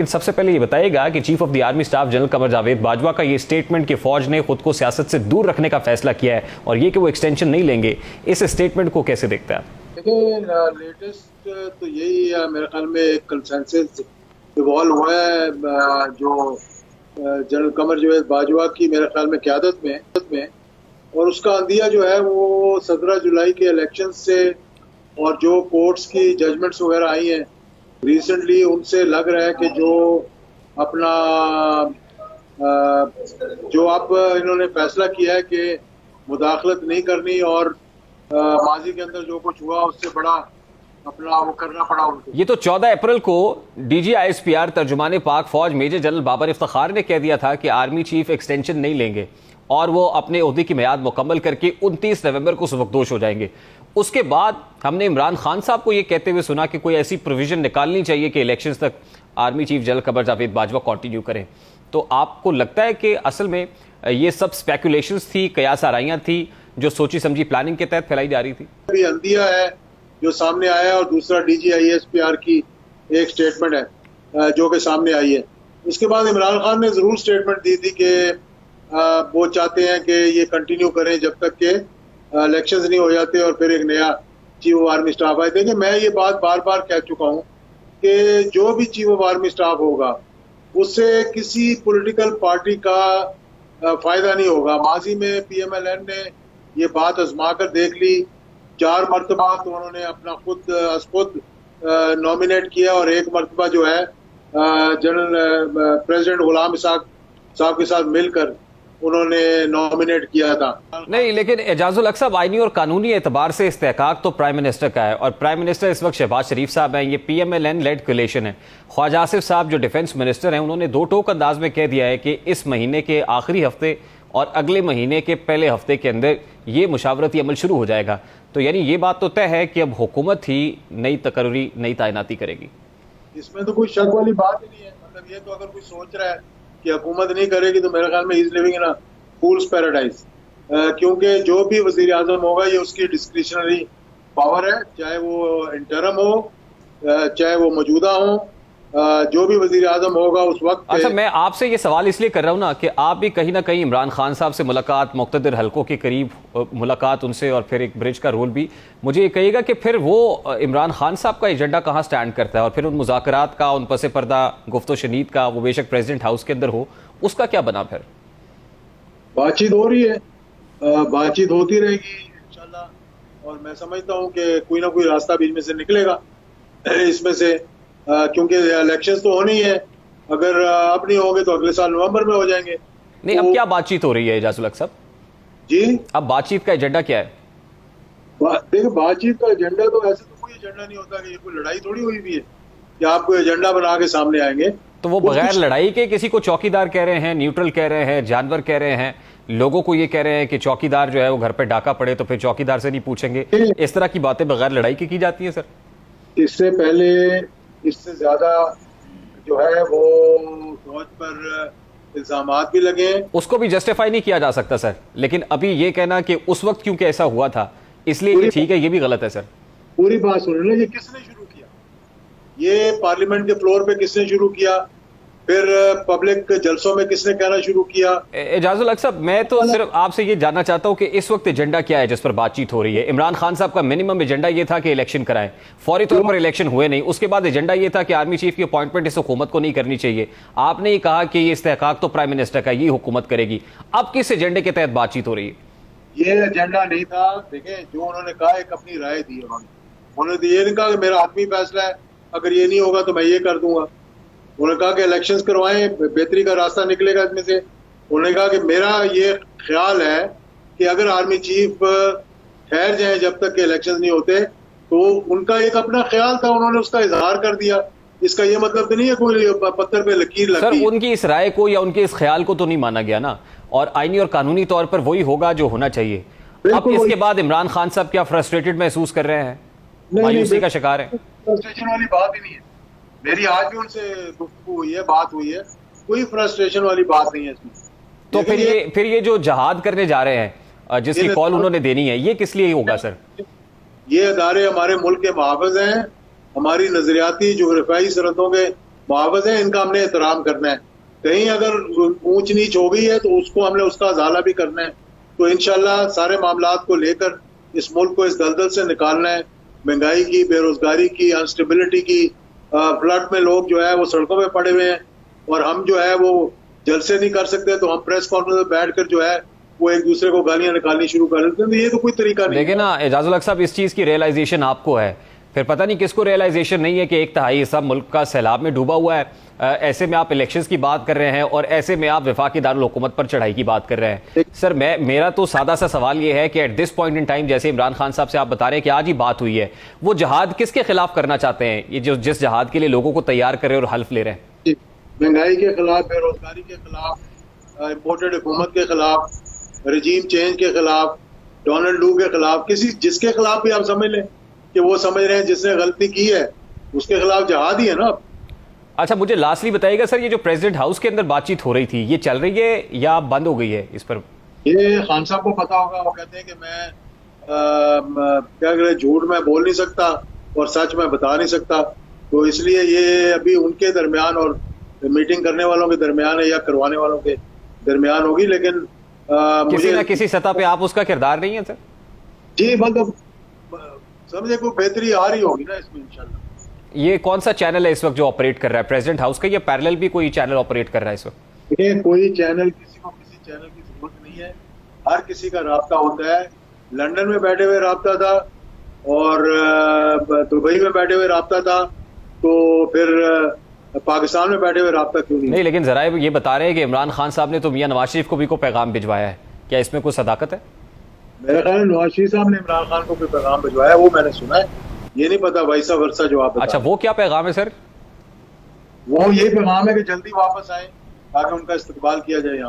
सबसे पहले ये बताइएगा कि chief of the army staff general Qamar Javed Bajwa का ये स्टेटमेंट कि फौज ने खुद को सियासत से दूर रखने का फैसला किया है और ये कि वो एक्सटेंशन नहीं लेंगे, इस स्टेटमेंट को कैसे देखता है? देखिए, लेटेस्ट तो यही है, मेरे ख्याल में एक कंसेंसस इवॉल्व हुआ है जो जनरल कमर जावेद बाजवा की मेरे ख्याल में क़यादत में और उसका अंदिया जो है वो 17 जुलाई के इलेक्शन से और जो कोर्ट्स की जजमेंट्स वगैरह आई हैं रिसेंटली, उनसे लग रहा है कि जो अपना जो आप इन्होंने फैसला किया है कि मुदाखलत नहीं करनी और माजी के अंदर जो कुछ हुआ उससे बड़ा अपना वो करना पड़ा उनको। ये तो 14 अप्रैल को DGISPR तर्जुमाने पाक फौज मेजर जनरल बाबर इफ्तिखार ने कह दिया था कि आर्मी चीफ एक्सटेंशन नहीं लेंगे और वो अपने ओहदे की मियाद मुकम्मल करके 29 नवंबर को सुबकदोश हो जाएंगे। उसके बाद हमने इमरान खान साहब को ये कहते हुए सुना कि कोई ऐसी प्रोविजन निकालनी चाहिए कि इलेक्शंस तक army chief general Qamar Javed Bajwa continue करें। तो आपको लगता है कि असल में ये सब स्पेकुलेशंस थी, कयास आराइयां थी जो सोची समझी प्लानिंग के तहत फैलाई जा रही थी? अभी अंदिया है जो सामने आया और दूसरा DGISPR की एक स्टेटमेंट है जो कि सामने आई है। उसके बाद इमरान खान ने जरूर स्टेटमेंट दी थी कि वो चाहते हैं कि ये कंटिन्यू करें जब तक के इलेक्शंस नहीं हो जाते और फिर एक नया चीफ ऑफ आर्मी स्टाफ आए। देखिए, मैं ये बात बार बार कह चुका हूँ कि जो भी चीफ ऑफ आर्मी स्टाफ होगा उससे किसी पॉलिटिकल पार्टी का फायदा नहीं होगा। माजी में PMLN ने ये बात आजमा कर देख ली, 4 मरतबा तो उन्होंने अपना खुद नॉमिनेट किया और 1 मरतबा जो है जनरल प्रेसिडेंट गुलाम इसाक साहब के साथ मिलकर उन्होंने नॉमिनेट किया था। नहीं, लेकिन एजाजुल हक साहब, आईनी और कानूनी एतबार से इस्तेहकाक तो प्राइम मिनिस्टर का है और प्राइम मिनिस्टर इस वक्त शहबाज शरीफ साहब हैं। ये PMLN लेड कोलिशन है। ख्वाजा आसिफ साहब जो डिफेंस मिनिस्टर हैं उन्होंने दो टोक अंदाज में कह दिया है कि इस महीने के आखिरी हफ्ते और अगले महीने के पहले हफ्ते के अंदर ये मुशावरती अमल शुरू हो जाएगा। तो यानी ये बात तो तय है कि अब हुकूमत ही नई तकर्री, नई तैनाती करेगी। इसमें तो कोई शक वाली बात ही नहीं है। मतलब ये तो अगर कोई सोच रहा है कि हुकूमत नहीं करेगी तो मेरे ख्याल में is living in a fools paradise, क्योंकि जो भी वजीर आजम होगा ये उसकी डिस्क्रिशनरी पावर है, चाहे वो इंटरम हो चाहे वो मौजूदा हो, जो भी वजीर आजम होगा उस वक्त। अच्छा, मैं आपसे ये सवाल इसलिए कर रहा हूँ ना कि आप भी कहीं ना कहीं इमरान खान साहब से मुलाकात, मुक़्तदिर हलकों के करीब मुलाकात उनसे और फिर एक ब्रिज का रोल भी, मुझे ये कहिएगा कि फिर वो इमरान खान साहब का एजेंडा कहाँ स्टैंड करता है और फिर उन मुज़ाकरात का, उन पसे पर्दा गुफ्तो शनीद का, वो बेशक प्रेसिडेंट हाउस के अंदर हो, उसका क्या बना? फिर बातचीत हो रही है, बातचीत होती रहेगी इंशाल्लाह और मैं समझता हूँ कि कोई ना कोई रास्ता बीच में से निकलेगा इसमें से, क्योंकि इलेक्शंस तो होनी है। अगर अब नहीं होंगे तो अगले साल नवंबर में हो जाएंगे। नहीं, अब क्या बातचीत हो रही है एजाजुल हक साहब जी? अब बातचीत का एजेंडा क्या है? देखिए, बातचीत का एजेंडा तो ऐसे तो कोई एजेंडा नहीं होता कि ये कोई लड़ाई थोड़ी हुई भी है कि आप कोई एजेंडा बना के सामने आएंगे। तो वो बगैर लड़ाई के किसी को चौकीदार कह रहे हैं, न्यूट्रल कह रहे हैं, जानवर कह रहे हैं, लोगों को ये कह रहे हैं कि चौकीदार जो है वो घर पे डाका पड़े तो फिर चौकीदार से नहीं पूछेंगे। इस तरह की बातें बगैर लड़ाई की जाती है सर। इससे पहले इससे ज्यादा जो है वो फौज पर इल्जामात भी लगे, उसको भी जस्टिफाई नहीं किया जा सकता सर। लेकिन अभी ये कहना कि उस वक्त क्योंकि ऐसा हुआ था इसलिए ये ठीक है, ये भी गलत है सर। पूरी बात सुन लो, ये किसने शुरू किया? ये पार्लियामेंट के फ्लोर पे किसने शुरू किया? फिर पब्लिक जलसों में किसने कहना शुरू किया? एजाजुल हक साहब, मैं तो सिर्फ आपसे ये जानना चाहता हूं कि इस वक्त एजेंडा क्या है जिस पर बातचीत हो रही है? इमरान खान साहब का मिनिमम एजेंडा ये था कि इलेक्शन कराएं, फौरी तौर पर इलेक्शन हुए नहीं। उसके बाद एजेंडा ये था कि आर्मी चीफ की अपॉइंटमेंट इस हुकूमत को नहीं करनी चाहिए। आपने ये कहा कि ये इस्तेहकाक तो प्राइम मिनिस्टर का, ये हुकूमत करेगी। अब किस एजेंडे के तहत बातचीत हो रही है? ये एजेंडा नहीं था। देखें, जो उन्होंने कहा, एक अपनी राय दी उन्होंने ये नहीं कहा कि मेरा आदमी फैसला है, अगर ये नहीं होगा तो मैं ये कर दूंगा। उन्होंने कहा कि इलेक्शंस करवाएं, बेहतरी का रास्ता निकलेगा इसमें से। उन्होंने कहा कि मेरा ये ख्याल है कि अगर आर्मी चीफ ठहर जाए जब तक के इलेक्शंस नहीं होते, तो उनका एक अपना ख्याल था, उन्होंने उसका इजहार कर दिया। इसका ये मतलब तो नहीं है कोई पत्थर पे लकीर लगी। सर, उनकी इस राय को या उनके इस ख्याल को तो नहीं माना गया ना, और आईनी और कानूनी तौर पर वही होगा जो होना चाहिए। अब इसके बाद इमरान खान साहब क्या फ्रस्ट्रेटेड महसूस कर रहे हैं, मायूसी का शिकार है? फ्रस्ट्रेशन वाली बात ही नहीं है। मेरी आज भी उनसे गुफ्तगू हुई है, बात हुई है, कोई फ्रस्ट्रेशन वाली बात नहीं है इसमें। तो फिर ये जो जहाद करने जा रहे हैं जिसकी कॉल उन्होंने देनी है, ये किस लिए होगा सर? ये अदारे हमारे मुल्क के मुहाफ़िज़ हैं, हमारी नजरियाती जोग्राफियाई सरहदों के मुआवज है, इनका हमने एहतराम करना है। कहीं अगर ऊंच नीच हो गई है तो उसको हमने उसका अजाला भी करना है। तो इंशाल्लाह सारे मामलात को लेकर इस मुल्क को इस दलदल से निकालना है, महंगाई की, बेरोजगारी की, अनस्टेबिलिटी की। फ्लड में लोग जो है वो सड़कों में पड़े हुए हैं और हम जो है वो जलसे नहीं कर सकते, तो हम प्रेस कॉन्फ्रेंस में बैठकर जो है वो एक दूसरे को गालियां निकालनी शुरू कर देते हैं। तो ये तो कोई तरीका नहीं। देखिए ना एजाजुल हक साहब, इस चीज की रियलाइजेशन आपको है, फिर पता नहीं किसको रियलाइजेशन नहीं है कि एक तिहाई हिस्सा मुल्क का सैलाब में डूबा हुआ है। ऐसे में आप इलेक्शंस की बात कर रहे हैं और ऐसे में आप वफाकी दारुल हुकूमत पर चढ़ाई की बात कर रहे हैं। सर मेरा तो सादा सा सवाल ये है कि at this point in time, जैसे इमरान खान साहब से आप बता रहे हैं कि आज ही बात हुई है, वो जहाद किसके खिलाफ करना चाहते हैं, ये जो जिस जहाद के लिए लोगों को तैयार कर रहे हैं और हल्फ ले रहे हैं? महंगाई के खिलाफ, बेरोजगारी के खिलाफ, इम्पोर्टेड हुकूमत के खिलाफ, रजीम चेंज के खिलाफ, डोनाल्ड लू के खिलाफ, किसी जिसके खिलाफ भी आप समझ लें कि वो समझ रहे हैं जिसने गलती की है उसके खिलाफ जहाद ही है ना। अच्छा, मुझे लास्टली बताइएगा सर, ये जो प्रेसिडेंट हाउस के अंदर बातचीत हो रही थी, ये चल रही है या बंद हो गई है? इस पर ये खान साहब को पता होगा। वो कहते हैं कि मैं क्या करें, झूठ मैं बोल नहीं सकता और सच मैं बता नहीं सकता। तो इसलिए ये अभी उनके दरमियान और मीटिंग करने वालों के दरमियान है या करवाने वालों के दरमियान होगी। लेकिन किसी ना किसी सतह पे आप उसका किरदार नहीं है सर? जी, मतलब समझे कोई बेहतरी आ रही होगी ना इसमें इंशाल्लाह। ये कौन सा चैनल है इस वक्त जो ऑपरेट कर रहा है प्रेसिडेंट हाउस का, या पैरेलल भी कोई चैनल ऑपरेट कर रहा है इस वक्त? ये कोई चैनल, किसी को किसी चैनल की जरूरत नहीं है। हर किसी का राब्ता होता है। लंदन में बैठे हुए राब्ता था और दुबई में बैठे हुए राब्ता था, तो फिर पाकिस्तान में बैठे हुए राब्ता क्यों नहीं? लेकिन जरा ये बता रहे हैं कि इमरान खान साहब ने तो मियां नवाज शरीफ को भी कोई पैगाम भिजवाया है, क्या इसमें कोई सदाकत है? मेरा ख्याल नवाज शरीफ साहब ने इमरान खान को कोई पैगाम भिजवाया, वो मैंने सुना है। ये नहीं पता वैसा वर्षा जो आप बता। अच्छा, वो क्या पैगाम है सर? वो ये पैगाम है कि जल्दी वापस आए ताकि उनका इस्तकबाल किया जाए यहाँ।